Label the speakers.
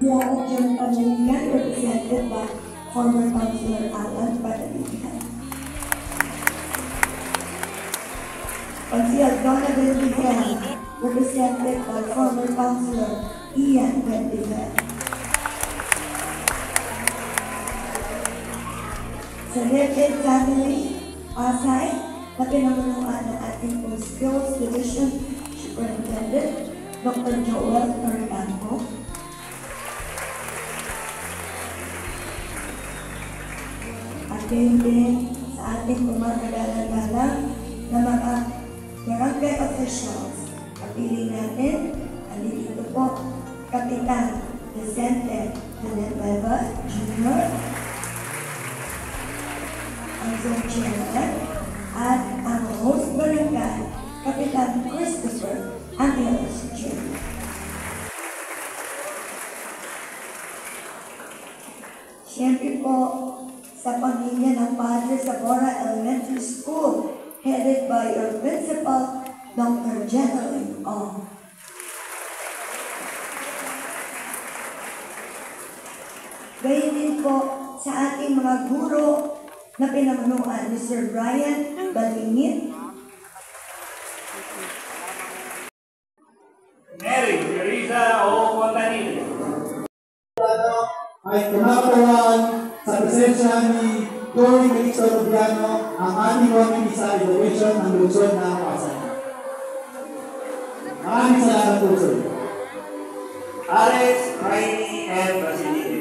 Speaker 1: Diana John Pamilian, represented by former Councilor Alan Padalihan. Councilor Donovan Miguel, represented by former Councilor Ian Bendigan. Sa Redhead Family, Pasay, na pinamunuan ng ating Skills Division Superintendent, Dr. Joel Torrecampo. At din sa ating kumagagalang-galang na mga barangay officials. Kapili natin, andito po, Kapitan Vicente Villanueva Jr., ang zone chairman, at ang host barangay, Kapitan Christopher Angelos Jr. Siyempre po, sa pamilya ng Padre Sabora Elementary School, headed by your principal, Dr. Jeneline Ong. Gayun din po sa ating mga guro na pinamunuan ni Sir Brian Balingit,
Speaker 2: Mary Teresa O. Montanil.
Speaker 3: Ay kumakawan sa presensya ni Dory Melixto Rubiano ang aming nominee sa evaluation ng Luzon na Pasay. Maraming salamat po, sir.
Speaker 2: Ares Rainy and Basilio.